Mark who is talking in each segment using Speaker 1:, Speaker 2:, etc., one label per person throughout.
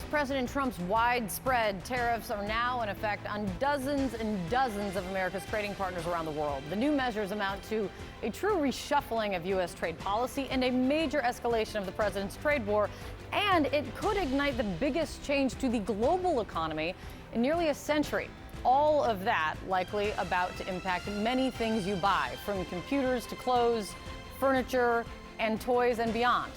Speaker 1: President Trump's widespread tariffs are now in effect on dozens and dozens of America's trading partners around the world. The new measures amount to a true reshuffling of U.S. trade policy and a major escalation of the president's trade war, and it could ignite the biggest change to the global economy in nearly a century. All of that likely about to impact many things you buy, from computers to clothes, furniture, and toys and beyond.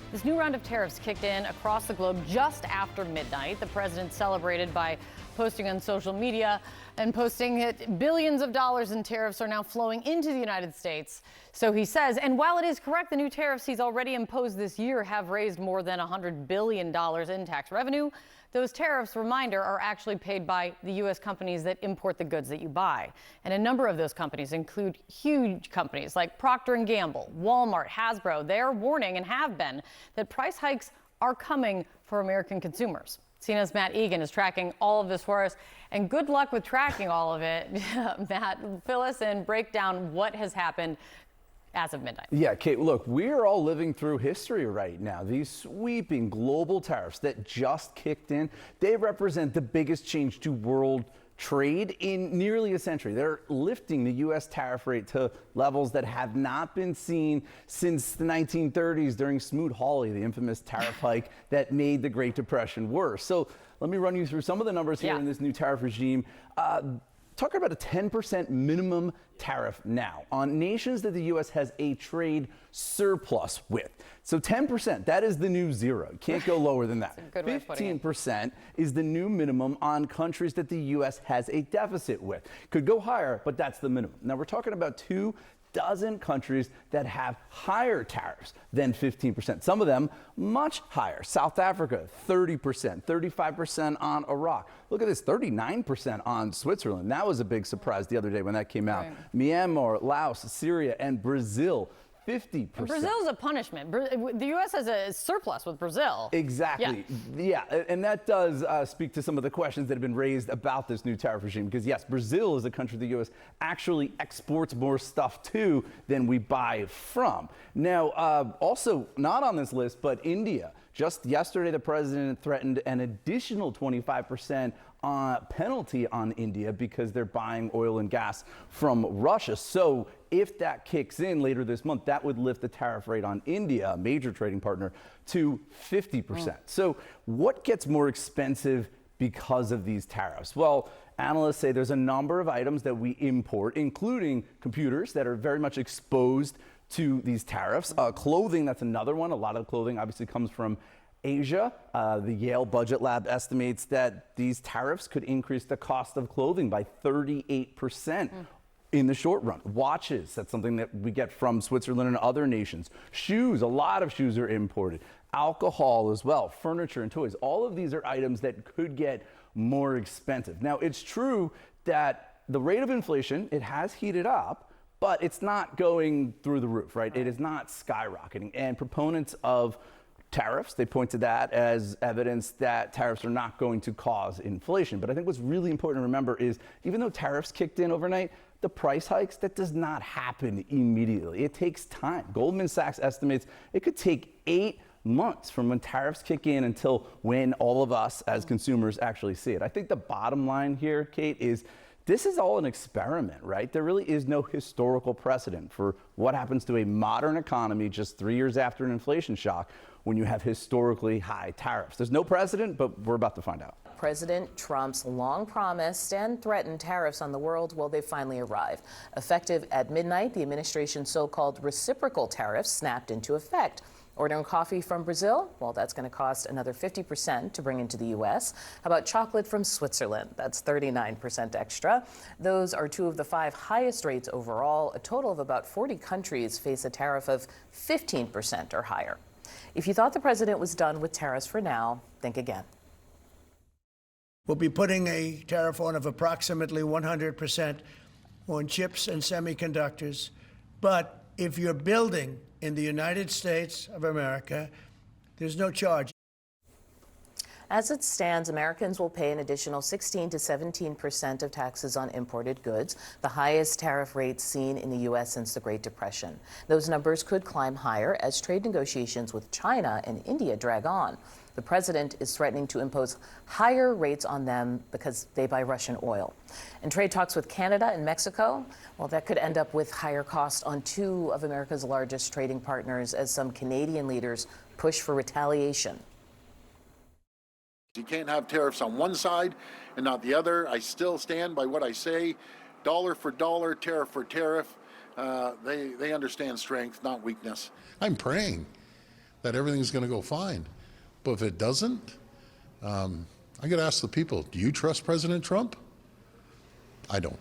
Speaker 1: This new round of tariffs kicked in across the globe just after midnight. The president celebrated by posting on social media and posting that billions of dollars in tariffs are now flowing into the United States. So he says, and while it is correct, the new tariffs he's already imposed this year have raised more than $100 billion in tax revenue. Those tariffs, reminder, are actually paid by the U.S. companies that import the goods that you buy. And a number of those companies include huge companies like Procter & Gamble, Walmart, Hasbro. They're warning, and have been, that price hikes are coming for American consumers. CNN's Matt Egan is tracking all of this for us. And good luck with tracking all of it. Matt, fill us in, break down what has happened as of midnight.
Speaker 2: Yeah, Kate, look, we're all living through history right now. These sweeping global tariffs that just kicked in, they represent the biggest change to world trade in nearly a century. They're lifting the U.S. tariff rate to levels that have not been seen since the 1930s during Smoot-Hawley, the infamous tariff hike that made the Great Depression worse. So let me run you through some of the numbers here in this new tariff regime. Talking about a 10% minimum tariff now on nations that the U.S. has a trade surplus with. So 10%, that is the new zero. Can't go lower than that. 15% is the new minimum on countries that the U.S. has a deficit with. Could go higher, but that's the minimum. Now we're talking about 24 countries that have higher tariffs than 15%. Some of them much higher. South Africa, 30%, 35% on Iraq. Look at this, 39% on Switzerland. That was a big surprise the other day when that came out. Myanmar, Laos, Syria, and Brazil, 50%.
Speaker 1: Brazil's a punishment. The U.S. has a surplus with Brazil.
Speaker 2: Exactly. Yeah, and that does speak to some of the questions that have been raised about this new tariff regime. Because yes, Brazil is a country the U.S. actually exports more stuff to than we buy from. Now, also not on this list, but India. Just yesterday, the president threatened an additional 25% penalty on India because they're buying oil and gas from Russia. So if that kicks in later this month, that would lift the tariff rate on India, a major trading partner, to 50%. So what gets more expensive because of these tariffs? Well, analysts say there's a number of items that we import, including computers that are very much exposed to these tariffs. Clothing, that's another one. A lot of clothing obviously comes from Asia. The Yale Budget Lab estimates that these tariffs could increase the cost of clothing by 38% in the short run. Watches, that's something that we get from Switzerland and other nations. Shoes, a lot of shoes are imported. Alcohol as well, furniture and toys. All of these are items that could get more expensive. Now, it's true that the rate of inflation, it has heated up, but it's not going through the roof, right? It is not skyrocketing. And proponents of tariffs, they point to that as evidence that tariffs are not going to cause inflation. But I think what's really important to remember is even though tariffs kicked in overnight, the price hikes, that does not happen immediately. It takes time. Goldman Sachs estimates it could take 8 months from when tariffs kick in until when all of us as consumers actually see it. I think the bottom line here, Kate, is this is all an experiment, right? There really is no historical precedent for what happens to a modern economy just 3 years after an inflation shock when you have historically high tariffs. There's no precedent, but we're about to find out.
Speaker 3: President Trump's long promised and threatened tariffs on the world, well, they finally arrived. Effective at midnight, the administration's so-called reciprocal tariffs snapped into effect. Ordering coffee from Brazil? Well, that's going to cost another 50% to bring into the U.S. How about chocolate from Switzerland? That's 39% extra. Those are two of the 5 highest rates overall. A total of about 40 countries face a tariff of 15% or higher. If you thought the president was done with tariffs for now, think again.
Speaker 4: We'll be putting a tariff on of approximately 100% on chips and semiconductors. But if you're building in the United States of America, there's no charge.
Speaker 3: As it stands, Americans will pay an additional 16 to 17% of taxes on imported goods, the highest tariff rates seen in the U.S. since the Great Depression. Those numbers could climb higher as trade negotiations with China and India drag on. The president is threatening to impose higher rates on them because they buy Russian oil. And trade talks with Canada and Mexico, well, that could end up with higher costs on two of America's largest trading partners as some Canadian leaders push for retaliation.
Speaker 5: You can't have tariffs on one side and not the other. I still stand by what I say. Dollar for dollar, tariff for tariff. They understand strength, not weakness.
Speaker 6: I'm praying that everything's going to go fine. But if it doesn't, I got to ask the people, do you trust President Trump? I don't.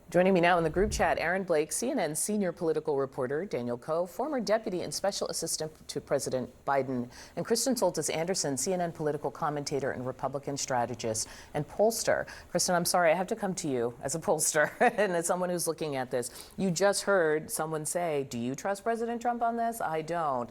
Speaker 3: Joining me now in the group chat, Aaron Blake, CNN senior political reporter, Daniel Coe, former deputy and special assistant to President Biden, and Kristen Soltis Anderson, CNN political commentator and Republican strategist and pollster. Kristen, I'm sorry, I have to come to you as a pollster and as someone who's looking at this. You just heard someone say, do you trust President Trump on this? I don't.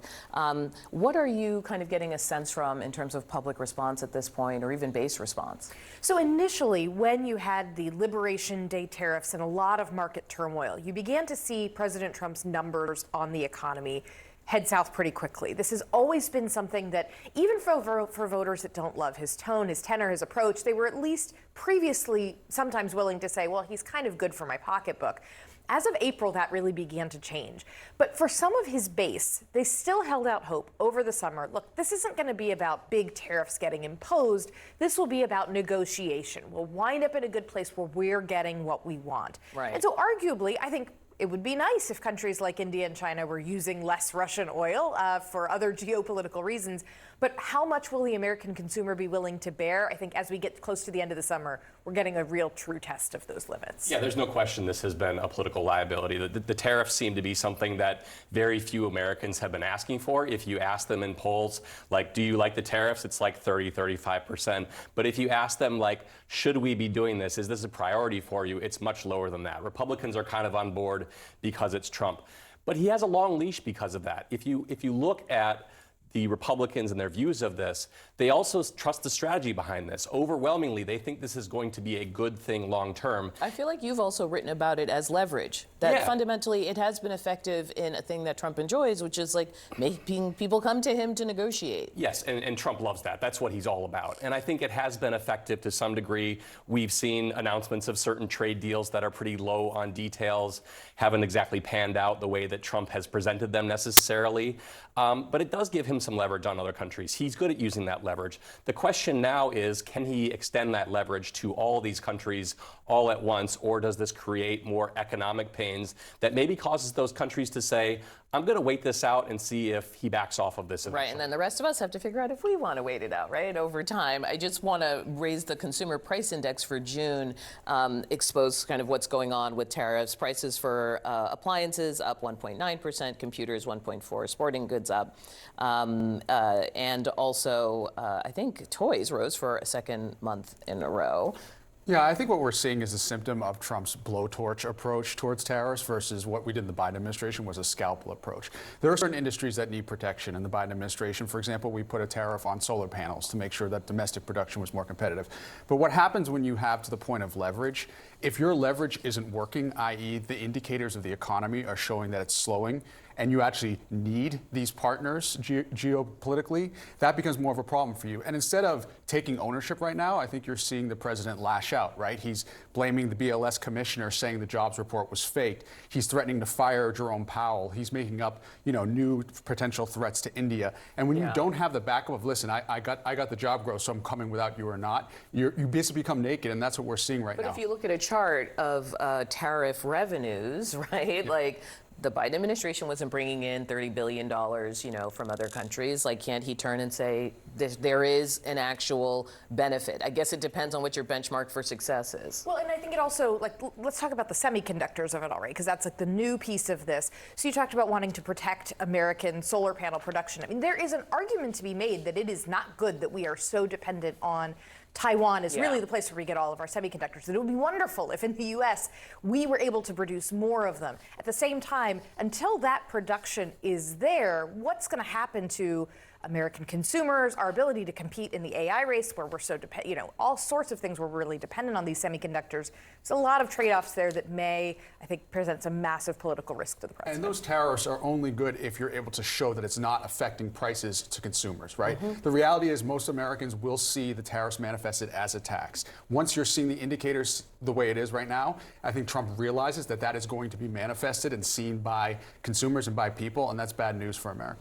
Speaker 3: What are you kind of getting a sense from in terms of public response at this point, or even base response?
Speaker 7: So initially, when you had the Liberation Day tariffs and a lot of market turmoil, you began to see President Trump's numbers on the economy head south pretty quickly. This has always been something that, even for voters that don't love his tone, his tenor, his approach, they were at least previously sometimes willing to say, well, he's kind of good for my pocketbook. As of April, that really began to change. But for some of his base, they still held out hope over the summer. Look, this isn't going to be about big tariffs getting imposed. This will be about negotiation. We'll wind up in a good place where we're getting what we want.
Speaker 3: Right.
Speaker 7: And so arguably, I think it would be nice if countries like India and China were using less Russian oil for other geopolitical reasons. But how much will the American consumer be willing to bear? I think as we get close to the end of the summer, we're getting a real true test of those limits.
Speaker 8: Yeah, there's no question this has been a political liability. The tariffs seem to be something that very few Americans have been asking for. If you ask them in polls, like, do you like the tariffs? It's like 35%. But if you ask them, like, should we be doing this? Is this a priority for you? It's much lower than that. Republicans are kind of on board because it's Trump. But he has a long leash because of that. If you look at the Republicans and their views of this, they also trust the strategy behind this. Overwhelmingly, they think this is going to be a good thing long term.
Speaker 3: I feel like you've also written about it as leverage, that fundamentally it has been effective in a thing that Trump enjoys, which is like making people come to him to negotiate.
Speaker 8: Yes, and Trump loves that. That's what he's all about. And I think it has been effective to some degree. We've seen announcements of certain trade deals that are pretty low on details, haven't exactly panned out the way that Trump has presented them necessarily. But it does give him some leverage on other countries. He's good at using that leverage. The question now is, can he extend that leverage to all these countries all at once, or does this create more economic pains that maybe causes those countries to say, I'm going to wait this out and see if he backs off of this eventually.
Speaker 3: Right, and then the rest of us have to figure out if we want to wait it out, right, over time. I just want to raise the consumer price index for June, expose kind of what's going on with tariffs. Prices for appliances up 1.9%, computers 1.4%, sporting goods up. And also, I think toys rose for a second month in a row.
Speaker 9: Yeah, I think what we're seeing is a symptom of Trump's blowtorch approach towards tariffs versus what we did in the Biden administration was a scalpel approach. There are certain industries that need protection in the Biden administration. For example, we put a tariff on solar panels to make sure that domestic production was more competitive. But what happens when you have to the point of leverage, if your leverage isn't working, i.e. the indicators of the economy are showing that it's slowing, and you actually need these partners geopolitically, that becomes more of a problem for you. And instead of taking ownership right now, I think you're seeing the president lash out, right? He's blaming the BLS commissioner, saying the jobs report was faked. He's threatening to fire Jerome Powell. He's making up, new potential threats to India. And when you don't have the backup of, listen, I got the job growth, so I'm coming without you or not, you basically become naked, and that's what we're seeing right now.
Speaker 3: But if you look at a chart of tariff revenues, right, like, the Biden administration wasn't bringing in $30 billion, from other countries. Like, can't he turn and say there is an actual benefit? I guess it depends on what your benchmark for success is.
Speaker 7: Well, and I think it also, let's talk about the semiconductors of it all, right? Because that's the new piece of this. So you talked about wanting to protect American solar panel production. I mean, there is an argument to be made that it is not good that we are so dependent on Taiwan is really the place where we get all of our semiconductors. And it would be wonderful if in the U.S. we were able to produce more of them. At the same time, until that production is there, what's going to happen to American consumers, our ability to compete in the AI race where we're so all sorts of things we're really dependent on these semiconductors. There's a lot of trade-offs there that may, I think, present some massive political risk to the president.
Speaker 9: And those tariffs are only good if you're able to show that it's not affecting prices to consumers, right? The reality is most Americans will see the tariffs manifested as a tax. Once you're seeing the indicators the way it is right now, I think Trump realizes that that is going to be manifested and seen by consumers and by people, and that's bad news for America.